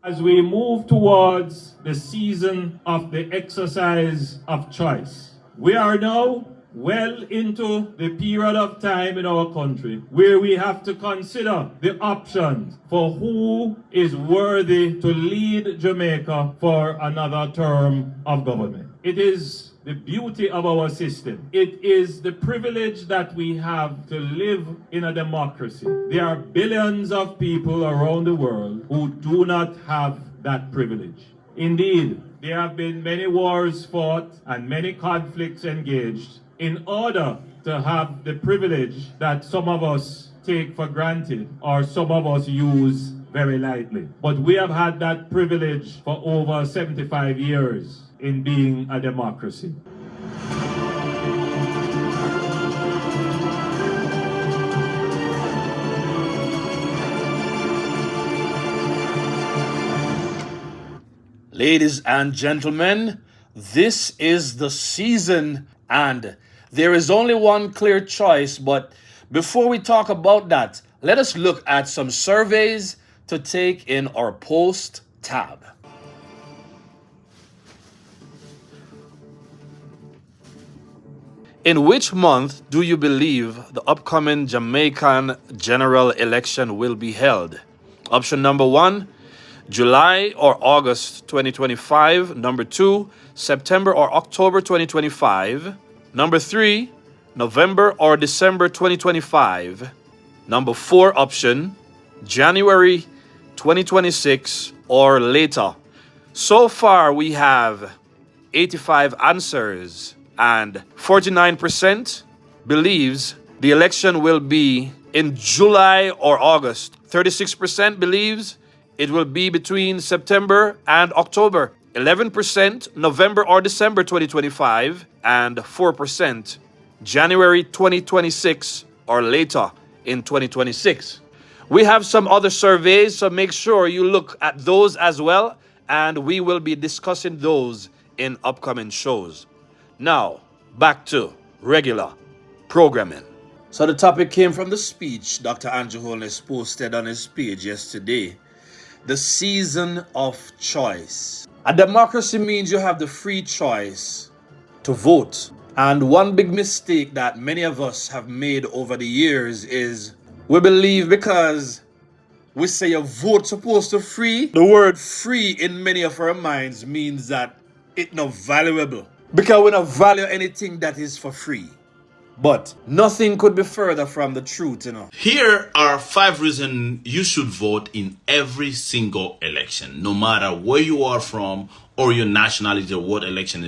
As we move towards the season of the exercise of choice, we are now well into the period of time in our country where we have to consider the options for who is worthy to lead Jamaica for another term of government. It is the beauty of our system. It is the privilege that we have to live in a democracy. There are billions of people around the world who do not have that privilege. Indeed, there have been many wars fought and many conflicts engaged in order to have the privilege that some of us take for granted or some of us use very lightly. But we have had that privilege for over 75 years in being a democracy. Ladies and gentlemen, this is the season and there is only one clear choice. But before we talk about that, let us look at some surveys to take in our post tab. In which month do you believe the upcoming Jamaican general election will be held? Option number 1, July or August 2025. Number 2, September or October 2025. Number 3, November or December 2025. Number 4 option, January 2026 or later. So far we have 85 answers and 49% believes the election will be in July or August. 36% believes it will be between September and October. 11% November or December 2025 and 4% January 2026 or later in 2026. We have some other surveys, so make sure you look at those as well, and we will be discussing those in upcoming shows. Now, back to regular programming. So the topic came from the speech Dr. Andrew Holness posted on his page yesterday. The season of choice. A democracy means you have the free choice to vote. And one big mistake that many of us have made over the years is we believe because we say a vote supposed to free, the word free in many of our minds means that it's not valuable. Because we don't value anything that is for free. But nothing could be further from the truth, Here are 5 reasons you should vote in every single election, no matter where you are from or your nationality or what election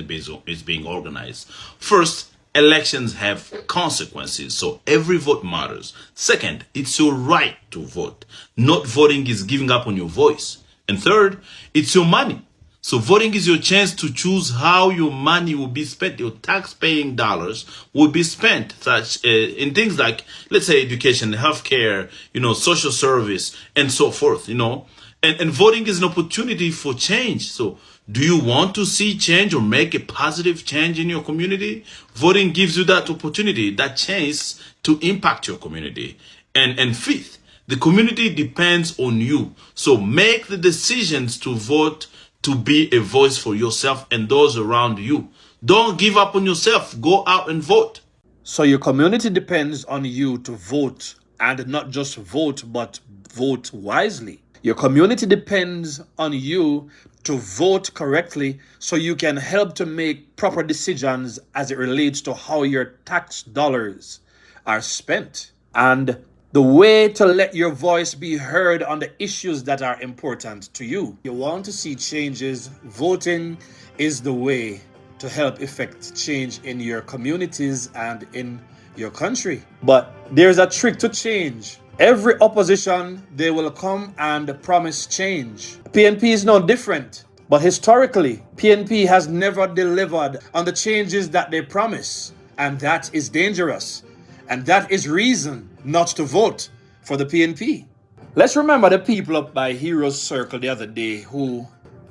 is being organized. First, elections have consequences, so every vote matters. Second, it's your right to vote. Not voting is giving up on your voice. And third, it's your money. So voting is your chance to choose how your money will be spent. Your tax-paying dollars will be spent such in things like, let's say, education, healthcare, social service, and so forth, And voting is an opportunity for change. So do you want to see change or make a positive change in your community? Voting gives you that opportunity, that chance to impact your community. And fifth, the community depends on you. So make the decisions to vote to be a voice for yourself and those around you. Don't give up on yourself. Go out and vote. So your community depends on you to vote, and not just vote, but vote wisely. Your community depends on you to vote correctly so you can help to make proper decisions as it relates to how your tax dollars are spent. And the way to let your voice be heard on the issues that are important to you. You want to see changes, voting is the way to help effect change in your communities and in your country. But there's a trick to change. Every opposition, they will come and promise change. PNP is no different. But historically, PNP has never delivered on the changes that they promise. And that is dangerous. And that is reason not to vote for the PNP. Let's remember the people up by Heroes Circle the other day who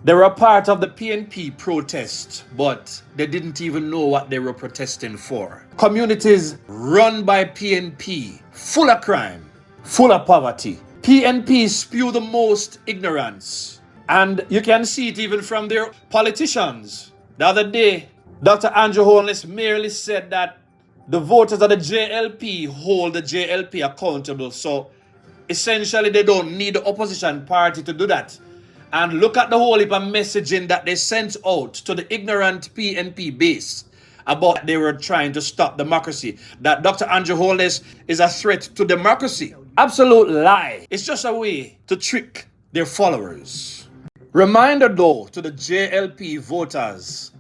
they were a part of the PNP protest, but they didn't even know what they were protesting for. Communities run by PNP, full of crime, full of poverty. PNP spew the most ignorance And you can see it even from their politicians. The other day, Dr. Andrew Holness merely said that the voters of the JLP hold the JLP accountable. So essentially, they don't need the opposition party to do that. And look at the whole heap of messaging that they sent out to the ignorant PNP base about they were trying to stop democracy. That Dr. Andrew Holness is a threat to democracy. Absolute lie. It's just a way to trick their followers. Reminder though to the JLP voters,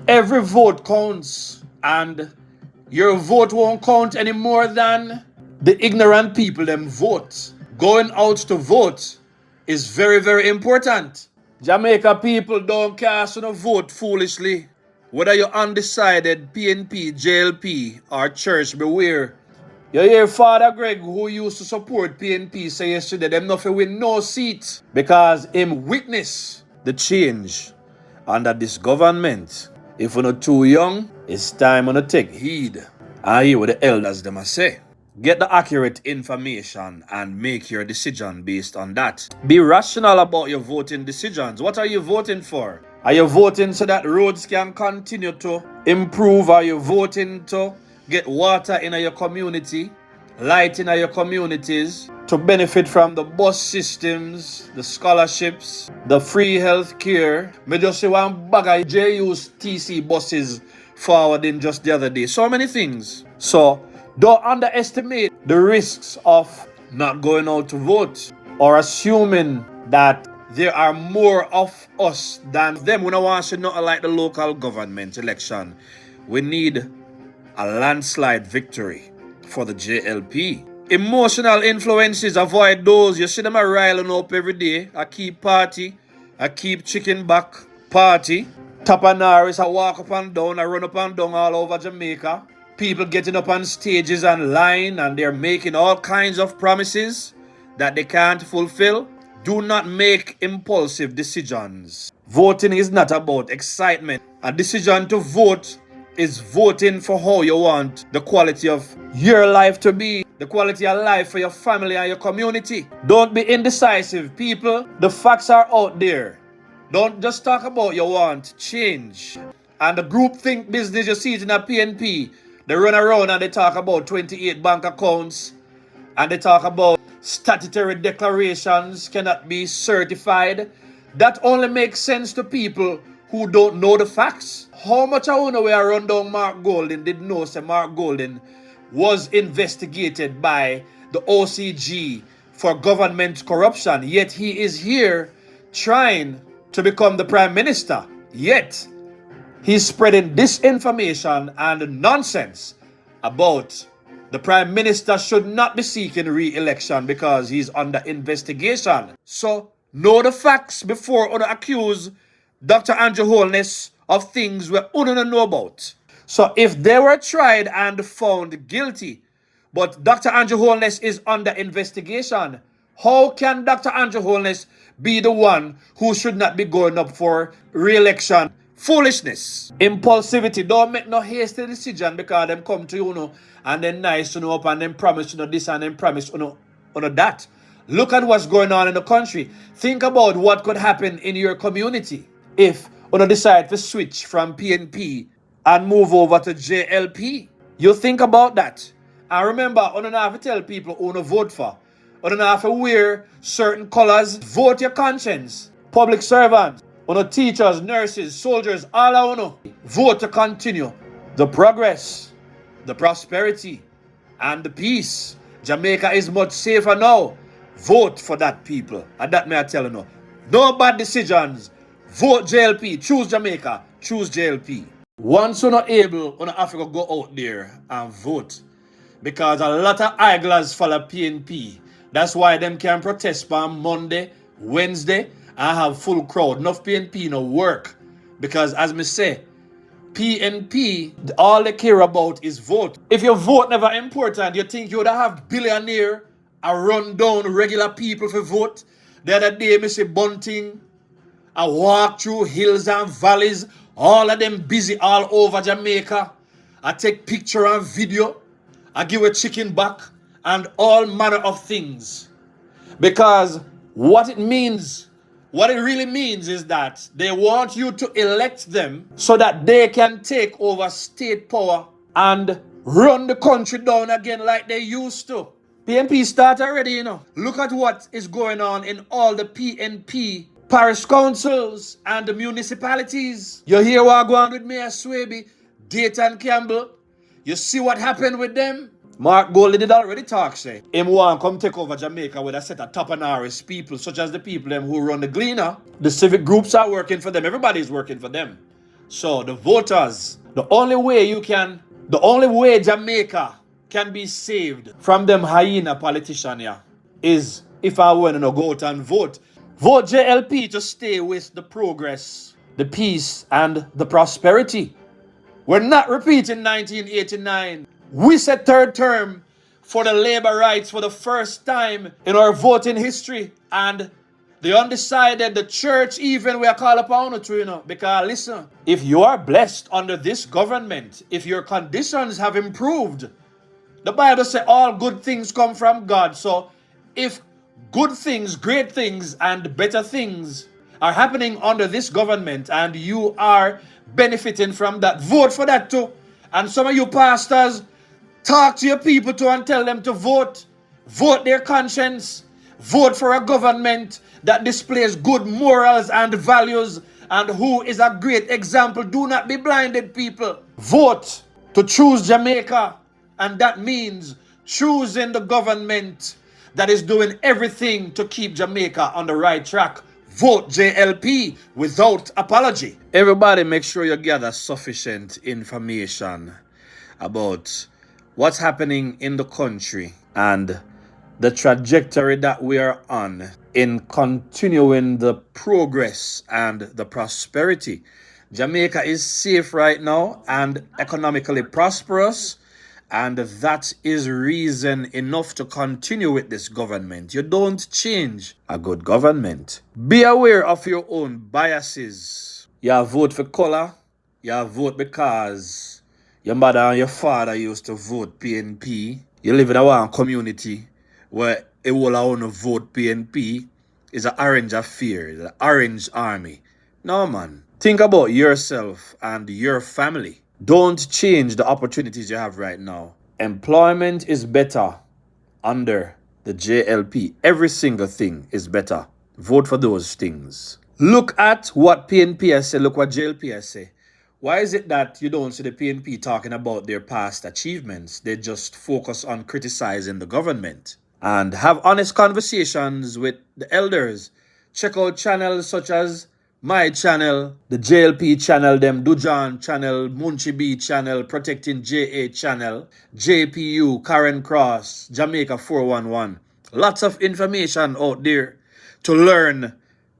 every vote counts, and your vote won't count any more than the ignorant people them vote. Going out to vote is very, very important. Jamaica people don't cast on a vote foolishly. Whether you're undecided, PNP, JLP, or church, beware. You hear Father Greg, who used to support PNP, say yesterday, them not fi win no seat because him witness the change under this government. If you're not too young, it's time to take heed. I hear what the elders them a say. Get the accurate information and make your decision based on that. Be rational about your voting decisions. What are you voting for? Are you voting so that roads can continue to improve? Are you voting to get water in your community, light in your communities, to benefit from the bus systems, the scholarships, the free health care? Me just see one bag of JUTC buses forwarding just the other day. So many things. So don't underestimate the risks of not going out to vote or assuming that there are more of us than them. We don't want to see nothing like the local government election. We need a landslide victory for the JLP. Emotional influences, avoid those. You see them riling up every day. I keep party, I keep chicken back party. Tapanaris, I walk up and down, I run up and down all over Jamaica. People getting up on stages and line, and they're making all kinds of promises that they can't fulfill. Do not make impulsive decisions. Voting is not about excitement. A decision to vote is voting for how you want the quality of your life to be, the quality of life for your family and your community. Don't be indecisive, people. The facts are out there. Don't just talk about you want change. And the groupthink business, you see it in a PNP. They run around and they talk about 28 bank accounts, and they talk about statutory declarations cannot be certified. That only makes sense to people who don't know the facts. How much I wanna we run down Mark Golden did know say Mark Golden was investigated by the OCG for government corruption, yet he is here trying to become the Prime Minister. Yet he's spreading disinformation and nonsense about the Prime Minister should not be seeking re-election because he's under investigation. So know the facts before you accuse Dr. Andrew Holness of things we don't know about. So if they were tried and found guilty, but Dr. Andrew Holness is under investigation, how can Dr. Andrew Holness be the one who should not be going up for re-election? Foolishness. Impulsivity. Don't make no hasty decision because them come to you and then nice to know up and then promise this and then promise that. Look at what's going on in the country. Think about what could happen in your community if you decide to switch from PNP and move over to JLP. You think about that. And remember, you don't have to tell people who to vote for. You don't have to wear certain colors. Vote your conscience. Public servants, teachers, nurses, soldiers, all I know. Vote to continue the progress, the prosperity, and the peace. Jamaica is much safer now. Vote for that, people. And that may I tell you now. No bad decisions. Vote JLP. Choose Jamaica. Choose JLP. Once you're not able, you have to go out there and vote. Because a lot of idlers follow PNP. That's why them can protest on Monday, Wednesday, and have full crowd. Enough PNP no work. Because as me say, PNP, all they care about is vote. If your vote never important, you think you would have billionaire and run down regular people for vote? The other day, me see Bunting, I walk through hills and valleys, all of them busy all over Jamaica. I take picture and video. I give a chicken back and all manner of things. Because what it means What it really means is that they want you to elect them so that they can take over state power and run the country down again like they used to. PNP start already, you know. Look at what is going on in all the PNP parish councils and the municipalities. You hear what going on with Mayor Swaby, Dayton Campbell? You see what happened with them? Mark Goldie did already talk, say. Him want come take over Jamaica with a set of top and RS people, such as the people them who run the Gleaner. The civic groups are working for them. Everybody's working for them. So the voters, the only way Jamaica can be saved from them hyena politician here is if I want to go out and vote. Vote JLP to stay with the progress, the peace, and the prosperity. We're not repeating 1989. We said third term for the labor rights for the first time in our voting history. And the undecided, the church even, we are called upon to, you know. Because listen, if you are blessed under this government, if your conditions have improved, the Bible says all good things come from God. So if good things, great things, and better things are happening under this government and you are benefiting from that, vote for that too. And some of you pastors, talk to your people too and tell them to vote. Vote their conscience. Vote for a government that displays good morals and values and who is a great example. Do not be blinded, people. Vote to choose Jamaica. And that means choosing the government that is doing everything to keep Jamaica on the right track. Vote JLP without apology. Everybody make sure you gather sufficient information about what's happening in the country and the trajectory that we are on in continuing the progress and the prosperity. Jamaica is safe right now and economically prosperous, and that is reason enough to continue with this government. You don't change a good government. Be aware of your own biases. You vote for color. You vote because your mother and your father used to vote PNP. You live in a one community where a whole want to vote PNP is an orange affair, the orange army. No, man. Think about yourself and your family. Don't change the opportunities you have right now. Employment is better under the JLP. Every single thing is better. Vote for those things. Look at what PNP has said. Look what JLP has said. Why is it that you don't see the PNP talking about their past achievements? They just focus on criticizing the government. And have honest conversations with the elders. Check out channels such as my channel, the JLP channel, them Dujan channel, Munchi B channel, Protecting JA channel, JPU, Karen Cross, Jamaica 411. Lots of information out there to learn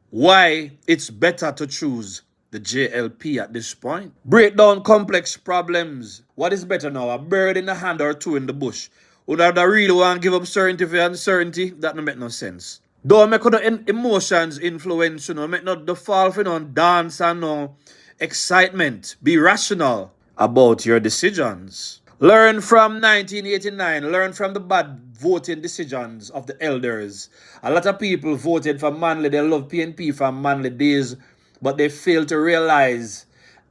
why it's better to choose the JLP at this point. Break down complex problems. What is better now, a bird in the hand or two in the bush? Would I really want to give up certainty for uncertainty? That don't make no sense. Don't make no emotions influence, make not the fall for no dance and no excitement. Be rational about your decisions. Learn from 1989. Learn from the bad voting decisions of the elders. A lot of people voted for Manley. They love PNP from Manley days, but they fail to realize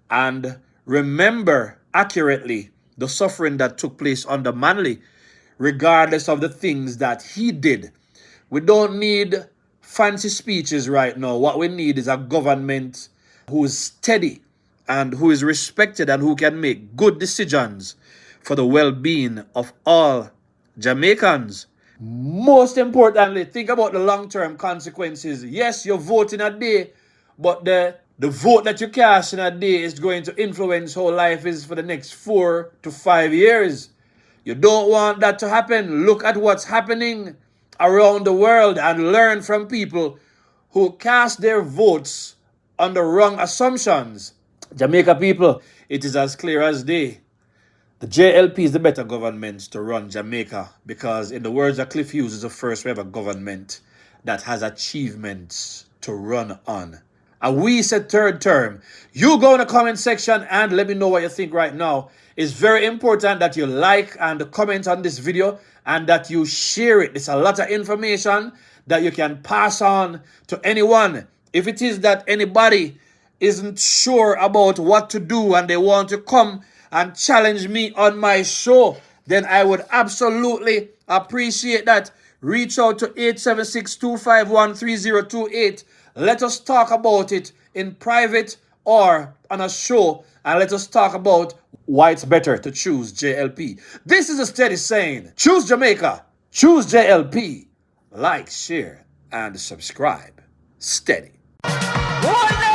and remember accurately the suffering that took place under Manley, regardless of the things that he did. We don't need fancy speeches right now. What we need is a government who is steady and who is respected and who can make good decisions for the well-being of all Jamaicans. Most importantly, think about the long-term consequences. Yes, you're voting a day, but the vote that you cast in a day is going to influence how life is for the next 4 to 5 years. You don't want that to happen. Look at what's happening around the world and learn from people who cast their votes on the wrong assumptions. Jamaica people, it is as clear as day. The JLP is the better government to run Jamaica because, in the words of Cliff Hughes, is the first ever government that has achievements to run on. And we said third term. You go in the comment section and let me know what you think right now. It's very important that you like and comment on this video and that you share it. It's a lot of information that you can pass on to anyone If it is that anybody isn't sure about what to do and they want to come and challenge me on my show, then I would absolutely appreciate that. Reach out to 876-251-3028. Let us talk about it in private or on a show, and let us talk about why it's better to choose JLP. This is a steady saying. Choose Jamaica. Choose JLP. Like, share, and subscribe. Steady. Holness!